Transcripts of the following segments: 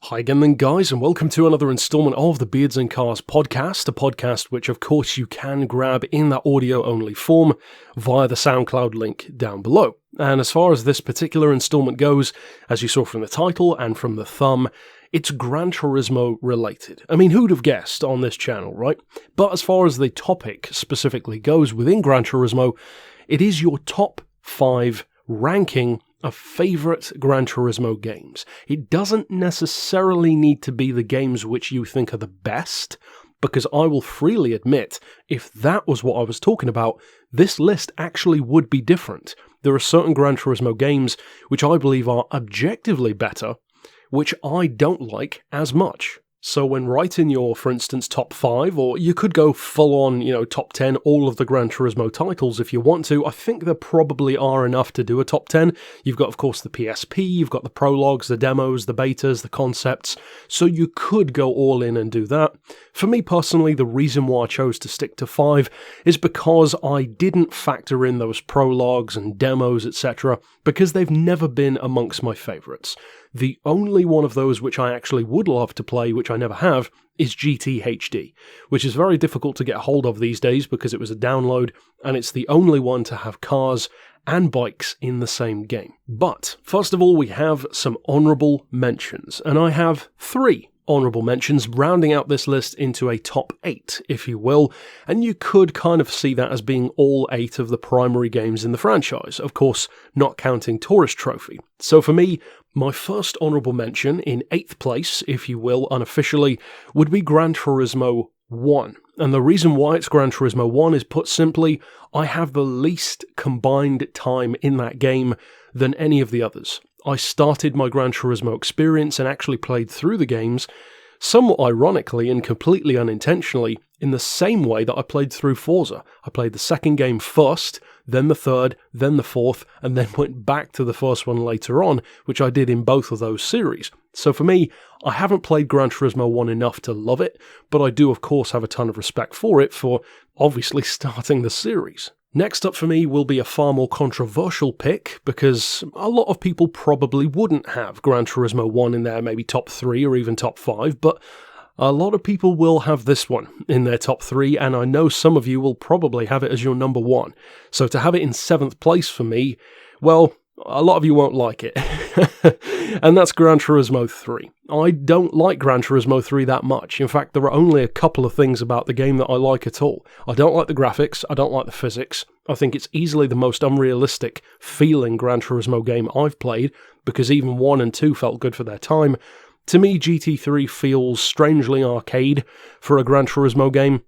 Hi again then guys, and welcome to another installment of the Beards and Cars podcast, a podcast which of course you can grab in that audio only form via the SoundCloud link down below. And as far as this particular installment goes, as you saw from the title and from the thumb, it's Gran Turismo related. I mean, who'd have guessed on this channel, right? But as far as the topic specifically goes within Gran Turismo, it is your top 5 ranking of favourite Gran Turismo games. It doesn't necessarily need to be the games which you think are the best, because I will freely admit, if that was what I was talking about, this list actually would be different. There are certain Gran Turismo games which I believe are objectively better, which I don't like as much. So when writing your, for instance, top 5, or you could go full on, top 10, all of the Gran Turismo titles if you want to, I think there probably are enough to do a top 10. You've got, of course, the PSP, you've got the prologues, the demos, the betas, the concepts, so you could go all in and do that. For me personally, the reason why I chose to stick to 5 is because I didn't factor in those prologues and demos, etc., because they've never been amongst my favourites. The only one of those which I actually would love to play, which I never have, is GT HD, which is very difficult to get hold of these days because it was a download, and it's the only one to have cars and bikes in the same game. But, first of all, we have some honourable mentions, and I have 3 honourable mentions, rounding out this list into a top 8, if you will, and you could kind of see that as being all 8 of the primary games in the franchise, of course, not counting Tourist Trophy. So for me, my first honourable mention, in 8th place, if you will, unofficially, would be Gran Turismo 1. And the reason why it's Gran Turismo 1 is, put simply, I have the least combined time in that game than any of the others. I started my Gran Turismo experience and actually played through the games, somewhat ironically and completely unintentionally, in the same way that I played through Forza. I played the second game first, then the third, then the fourth, and then went back to the first one later on, which I did in both of those series. So for me, I haven't played Gran Turismo 1 enough to love it, but I do of course have a ton of respect for it for obviously starting the series. Next up for me will be a far more controversial pick, because a lot of people probably wouldn't have Gran Turismo 1 in their maybe top 3 or even top 5, but a lot of people will have this one in their top 3, and I know some of you will probably have it as your number 1. So to have it in 7th place for me, well, a lot of you won't like it. And that's Gran Turismo 3. I don't like Gran Turismo 3 that much. In fact, there are only a couple of things about the game that I like at all. I don't like the graphics, I don't like the physics. I think it's easily the most unrealistic feeling Gran Turismo game I've played, because even 1 and 2 felt good for their time. To me, GT3 feels strangely arcade for a Gran Turismo game.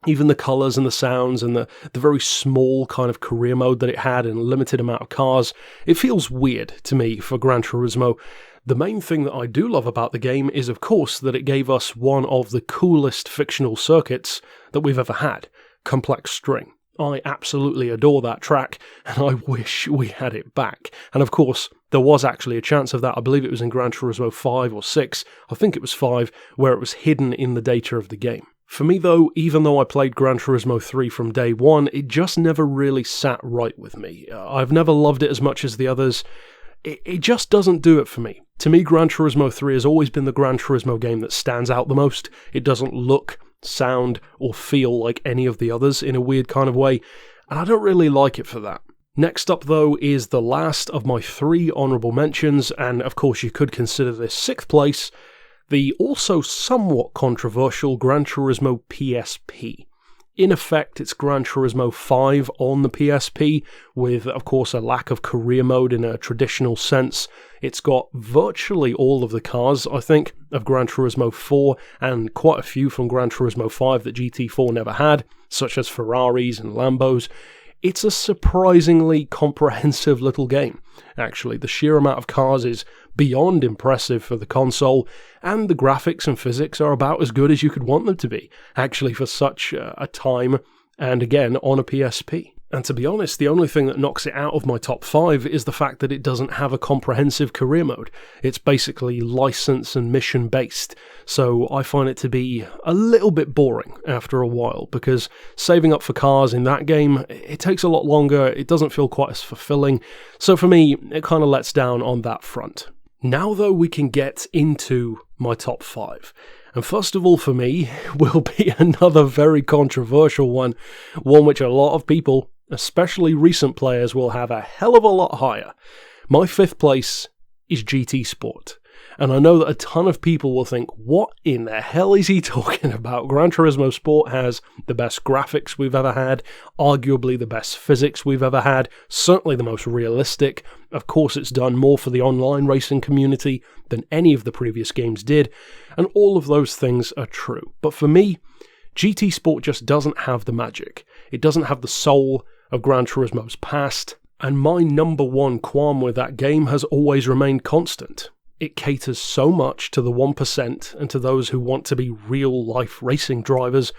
Even the colours and the sounds and the very small kind of career mode that it had and limited amount of cars, it feels weird to me for Gran Turismo. The main thing that I do love about the game is, of course, that it gave us one of the coolest fictional circuits that we've ever had, Complex String. I absolutely adore that track, and I wish we had it back. And of course, there was actually a chance of that. I believe it was in Gran Turismo 5 or 6, I think it was 5, where it was hidden in the data of the game. For me though, even though I played Gran Turismo 3 from day one, it just never really sat right with me. I've never loved it as much as the others. It just doesn't do it for me. To me, Gran Turismo 3 has always been the Gran Turismo game that stands out the most. It doesn't look, sound, or feel like any of the others in a weird kind of way, and I don't really like it for that. Next up though is the last of my 3 honourable mentions, and of course you could consider this 6th place, the also somewhat controversial Gran Turismo PSP. In effect, it's Gran Turismo 5 on the PSP, with, of course, a lack of career mode in a traditional sense. It's got virtually all of the cars, I think, of Gran Turismo 4, and quite a few from Gran Turismo 5 that GT4 never had, such as Ferraris and Lambos. It's a surprisingly comprehensive little game, actually. The sheer amount of cars is beyond impressive for the console, and the graphics and physics are about as good as you could want them to be, actually, for such a time, and again, on a PSP. And to be honest, the only thing that knocks it out of my top 5 is the fact that it doesn't have a comprehensive career mode. It's basically license and mission based, so I find it to be a little bit boring after a while, because saving up for cars in that game, it takes a lot longer, it doesn't feel quite as fulfilling, so for me, it kind of lets down on that front. Now though, we can get into my top 5. And first of all for me will be another very controversial one which a lot of people, especially recent players, will have a hell of a lot higher. My 5th place is GT Sport. And I know that a ton of people will think, what in the hell is he talking about? Gran Turismo Sport has the best graphics we've ever had, arguably the best physics we've ever had, certainly the most realistic. Of course, it's done more for the online racing community than any of the previous games did, and all of those things are true. But for me, GT Sport just doesn't have the magic. It doesn't have the soul of Gran Turismo's past, and my number one qualm with that game has always remained constant. It caters so much to the 1% and to those who want to be real-life racing drivers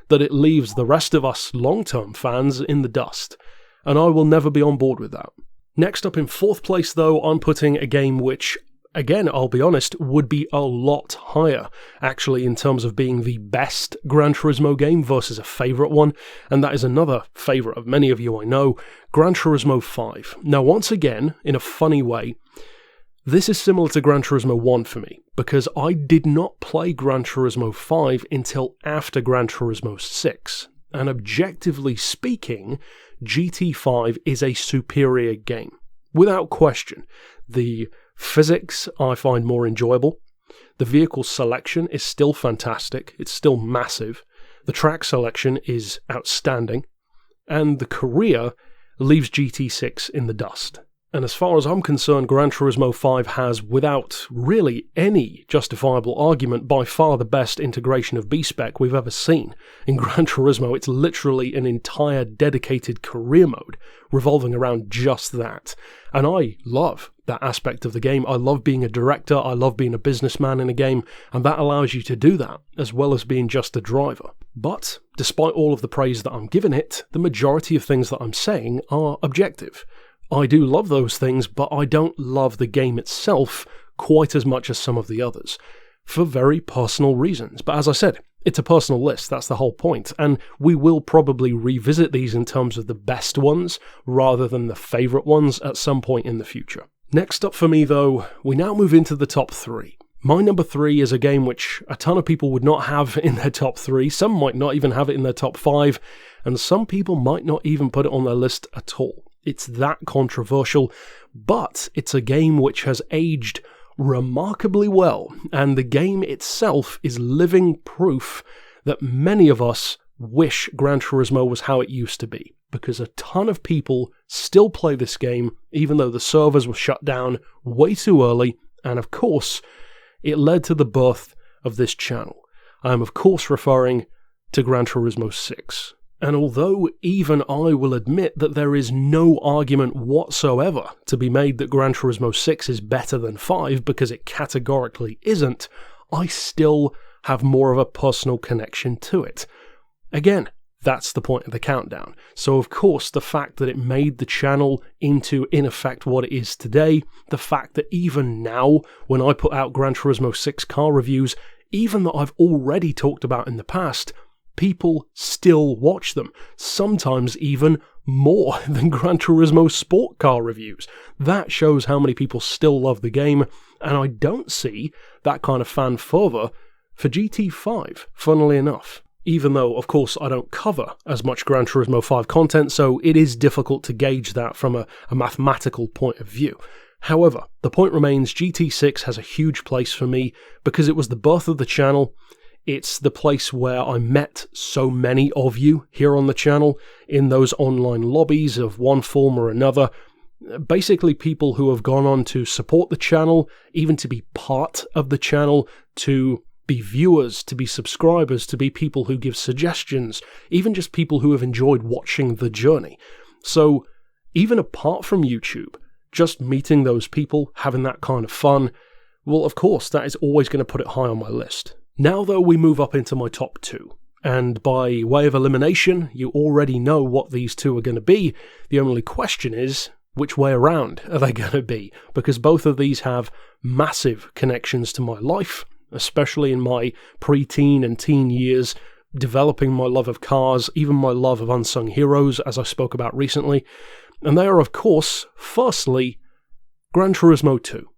that it leaves the rest of us long-term fans in the dust, and I will never be on board with that. Next up in 4th place though, I'm putting a game which, again, I'll be honest, would be a lot higher, actually, in terms of being the best Gran Turismo game versus a favourite one, and that is another favourite of many of you I know, Gran Turismo 5. Now, once again, in a funny way, this is similar to Gran Turismo 1 for me, because I did not play Gran Turismo 5 until after Gran Turismo 6, and objectively speaking, GT5 is a superior game. Without question, the physics I find more enjoyable, the vehicle selection is still fantastic, it's still massive, the track selection is outstanding, and the career leaves GT6 in the dust. And as far as I'm concerned, Gran Turismo 5 has, without really any justifiable argument, by far the best integration of B-Spec we've ever seen. In Gran Turismo, it's literally an entire dedicated career mode, revolving around just that. And I love that aspect of the game. I love being a director, I love being a businessman in a game, and that allows you to do that, as well as being just a driver. But, despite all of the praise that I'm giving it, the majority of things that I'm saying are objective. I do love those things, but I don't love the game itself quite as much as some of the others, for very personal reasons. But as I said, it's a personal list, that's the whole point, and we will probably revisit these in terms of the best ones, rather than the favourite ones at some point in the future. Next up for me though, we now move into the top 3. My number 3 is a game which a ton of people would not have in their top 3, some might not even have it in their top 5, and some people might not even put it on their list at all. It's that controversial, but it's a game which has aged remarkably well, and the game itself is living proof that many of us wish Gran Turismo was how it used to be, because a ton of people still play this game, even though the servers were shut down way too early, and of course, it led to the birth of this channel. I am of course referring to Gran Turismo 6. And although even I will admit that there is no argument whatsoever to be made that Gran Turismo 6 is better than 5, because it categorically isn't, I still have more of a personal connection to it. Again, that's the point of the countdown. So of course, the fact that it made the channel into, in effect, what it is today, the fact that even now, when I put out Gran Turismo 6 car reviews, even that I've already talked about in the past, people still watch them, sometimes even more than Gran Turismo Sport car reviews. That shows how many people still love the game, and I don't see that kind of fan fervour for GT5, funnily enough. Even though, of course, I don't cover as much Gran Turismo 5 content, so it is difficult to gauge that from a mathematical point of view. However, the point remains, GT6 has a huge place for me because it was the birth of the channel. It's the place where I met so many of you here on the channel in those online lobbies of one form or another. Basically people who have gone on to support the channel, even to be part of the channel, to be viewers, to be subscribers, to be people who give suggestions, even just people who have enjoyed watching the journey. So even apart from YouTube, just meeting those people, having that kind of fun, well, of course, that is always going to put it high on my list. Now, though, we move up into my top 2, and by way of elimination, you already know what these two are going to be. The only question is, which way around are they going to be? Because both of these have massive connections to my life, especially in my pre-teen and teen years, developing my love of cars, even my love of unsung heroes, as I spoke about recently. And they are, of course, firstly, Gran Turismo 2.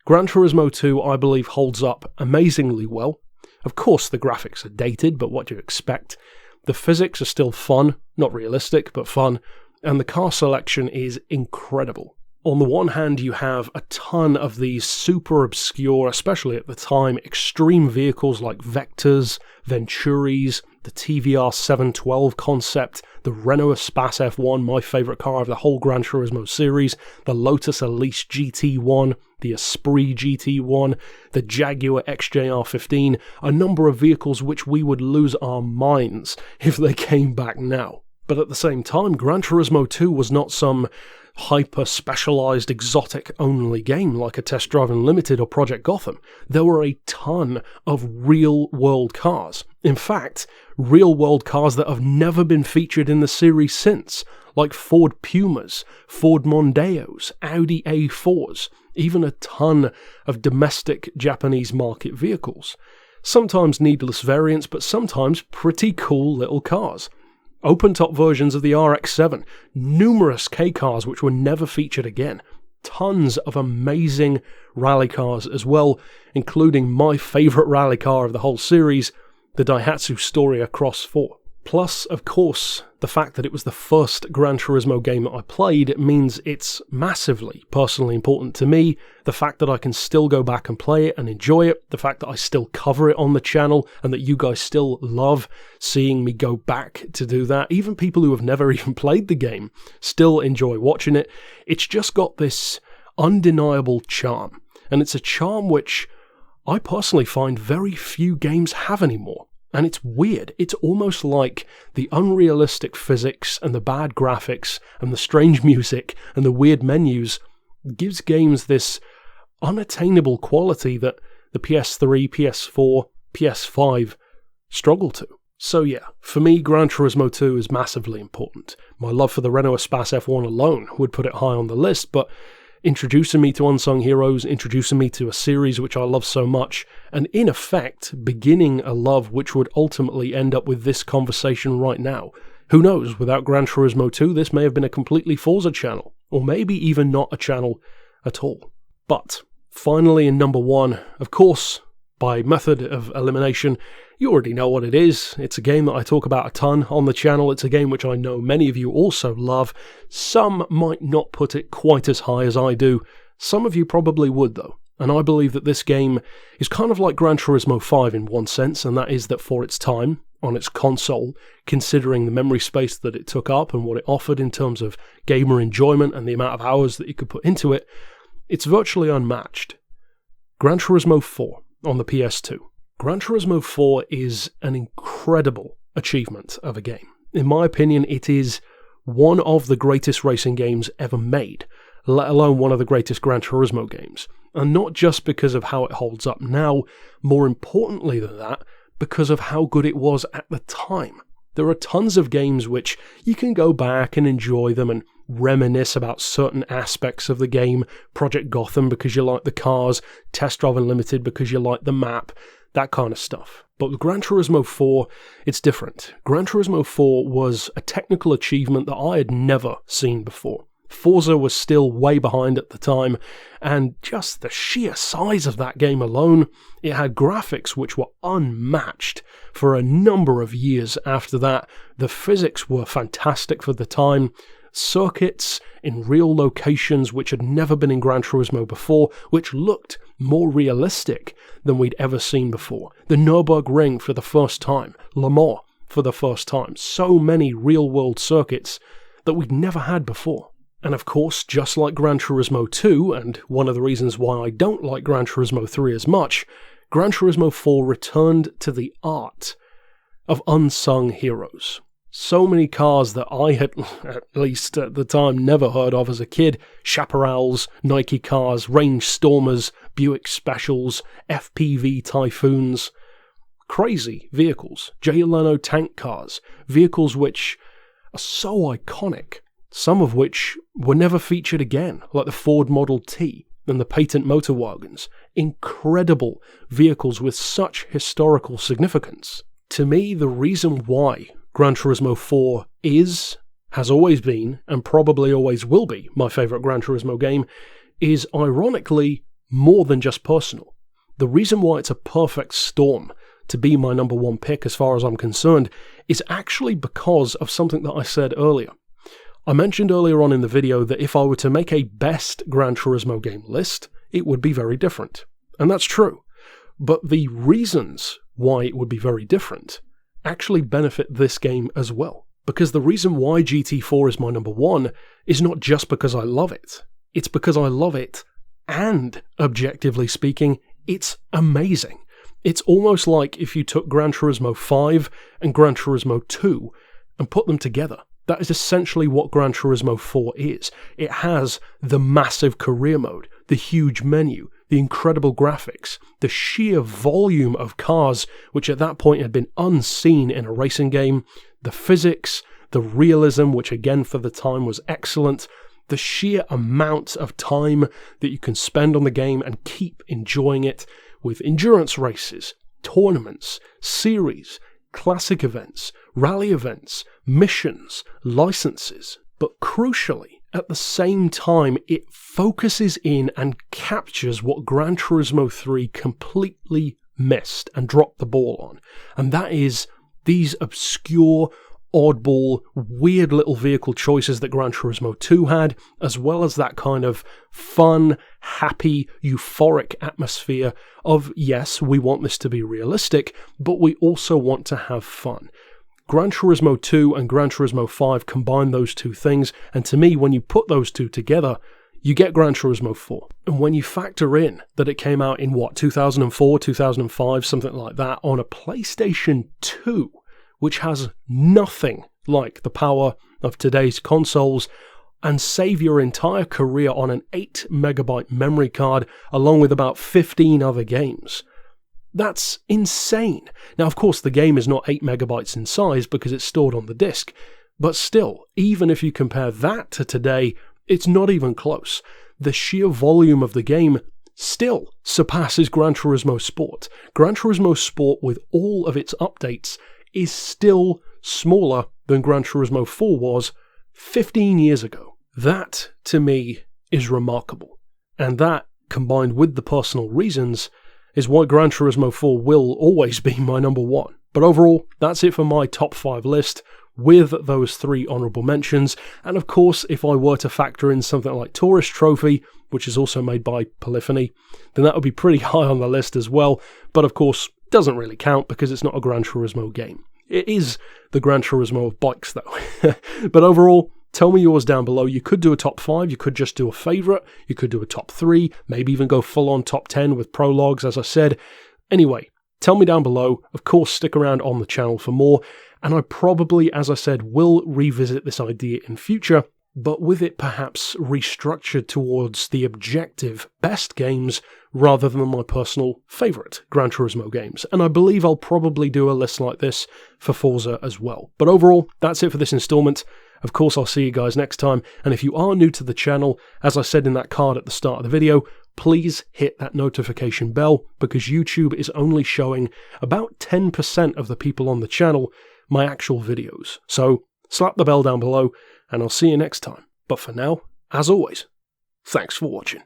Gran Turismo 2, I believe, holds up amazingly well. Of course, the graphics are dated, but what do you expect? The physics are still fun, not realistic, but fun, and the car selection is incredible. On the one hand, you have a ton of these super obscure, especially at the time, extreme vehicles like Vectors, Venturis, the TVR 712 concept, the Renault Espace F1, my favourite car of the whole Gran Turismo series, the Lotus Elise GT1, the Esprit GT1, the Jaguar XJR15, a number of vehicles which we would lose our minds if they came back now. But at the same time, Gran Turismo 2 was not some hyper-specialised exotic-only game like a Test Drive Unlimited or Project Gotham. There were a ton of real-world cars. In fact, real-world cars that have never been featured in the series since, like Ford Pumas, Ford Mondeos, Audi A4s, even a ton of domestic Japanese market vehicles. Sometimes needless variants, but sometimes pretty cool little cars. Open-top versions of the RX-7, numerous K-cars which were never featured again, tons of amazing rally cars as well, including my favourite rally car of the whole series, the Daihatsu Storia Cross 4. Plus, of course, the fact that it was the first Gran Turismo game that I played means it's massively personally important to me. The fact that I can still go back and play it and enjoy it, the fact that I still cover it on the channel and that you guys still love seeing me go back to do that. Even people who have never even played the game still enjoy watching it. It's just got this undeniable charm, and it's a charm which I personally find very few games have anymore. And it's weird. It's almost like the unrealistic physics and the bad graphics and the strange music and the weird menus gives games this unattainable quality that the PS3, PS4, PS5 struggle to. So yeah, for me, Gran Turismo 2 is massively important. My love for the Renault Espace F1 alone would put it high on the list, but introducing me to Unsung Heroes, introducing me to a series which I love so much, and in effect, beginning a love which would ultimately end up with this conversation right now. Who knows, without Gran Turismo 2, this may have been a completely Forza channel, or maybe even not a channel at all. But, finally in number 1, of course, by method of elimination, you already know what it is. It's a game that I talk about a ton on the channel. It's a game which I know many of you also love. Some might not put it quite as high as I do. Some of you probably would though. And I believe that this game is kind of like Gran Turismo 5 in one sense, and that is that for its time, on its console, considering the memory space that it took up and what it offered in terms of gamer enjoyment and the amount of hours that you could put into it, it's virtually unmatched. Gran Turismo 4 on the PS2. Gran Turismo 4 is an incredible achievement of a game. In my opinion, it is one of the greatest racing games ever made, let alone one of the greatest Gran Turismo games. And not just because of how it holds up now, more importantly than that, because of how good it was at the time. There are tons of games which you can go back and enjoy them and reminisce about certain aspects of the game. Project Gotham because you like the cars, Test Drive Unlimited because you like the map, that kind of stuff. But with Gran Turismo 4, it's different. Gran Turismo 4 was a technical achievement that I had never seen before. Forza was still way behind at the time, and just the sheer size of that game alone, it had graphics which were unmatched for a number of years after that. The physics were fantastic for the time. Circuits in real locations which had never been in Gran Turismo before, which looked more realistic than we'd ever seen before. The Nürburgring for the first time, Le Mans for the first time. So many real-world circuits that we'd never had before. And of course, just like Gran Turismo 2, and one of the reasons why I don't like Gran Turismo 3 as much, Gran Turismo 4 returned to the art of unsung heroes. So many cars that I had, at least at the time, never heard of as a kid. Chaparrals, Nike cars, Range Stormers, Buick Specials, FPV Typhoons. Crazy vehicles. Jay Leno tank cars. Vehicles which are so iconic. Some of which were never featured again, like the Ford Model T and the Patent Motor Wagons. Incredible vehicles with such historical significance. To me, the reason why Gran Turismo 4 has always been, and probably always will be, my favourite Gran Turismo game, is ironically more than just personal. The reason why it's a perfect storm to be my number one pick as far as I'm concerned is actually because of something that I said earlier. I mentioned earlier on in the video that if I were to make a best Gran Turismo game list, it would be very different. And that's true. But the reasons why it would be very different actually benefit this game as well. Because the reason why GT4 is my number one is not just because I love it. It's because I love it, and objectively speaking, it's amazing. It's almost like if you took Gran Turismo 5 and Gran Turismo 2 and put them together. That is essentially what Gran Turismo 4 is. It has the massive career mode, the huge menu, the incredible graphics, the sheer volume of cars, which at that point had been unseen in a racing game, the physics, the realism, which again for the time was excellent, the sheer amount of time that you can spend on the game and keep enjoying it with endurance races, tournaments, series, classic events, rally events, missions, licenses, but crucially, at the same time, it focuses in and captures what Gran Turismo 3 completely missed and dropped the ball on, and that is these obscure, oddball, weird little vehicle choices that Gran Turismo 2 had, as well as that kind of fun, happy, euphoric atmosphere of, yes, we want this to be realistic, but we also want to have fun. Gran Turismo 2 and Gran Turismo 5 combine those two things, and to me, when you put those two together, you get Gran Turismo 4. And when you factor in that it came out in, 2004, 2005, something like that, on a PlayStation 2, which has nothing like the power of today's consoles, and save your entire career on an 8 megabyte memory card, along with about 15 other games. That's insane. Now, of course, the game is not 8 megabytes in size because it's stored on the disc, but still, even if you compare that to today, it's not even close. The sheer volume of the game still surpasses Gran Turismo Sport. Gran Turismo Sport, with all of its updates, is still smaller than Gran Turismo 4 was 15 years ago. That, to me, is remarkable. And that, combined with the personal reasons, is why Gran Turismo 4 will always be my number one. But overall, that's it for my top 5 list, with those 3 honourable mentions. And of course, if I were to factor in something like Tourist Trophy, which is also made by Polyphony, then that would be pretty high on the list as well. But of course, doesn't really count because it's not a Gran Turismo game. It is the Gran Turismo of bikes though. But overall, tell me yours down below. You could do a top 5, you could just do a favourite, you could do a top 3, maybe even go full on top 10 with prologues, as I said. Anyway, tell me down below. Of course, stick around on the channel for more, and I probably, as I said, will revisit this idea in future, but with it perhaps restructured towards the objective best games rather than my personal favourite Gran Turismo games. And I believe I'll probably do a list like this for Forza as well. But overall, that's it for this instalment. Of course, I'll see you guys next time, and if you are new to the channel, as I said in that card at the start of the video, please hit that notification bell, because YouTube is only showing about 10% of the people on the channel my actual videos. So slap the bell down below, and I'll see you next time. But for now, as always, thanks for watching.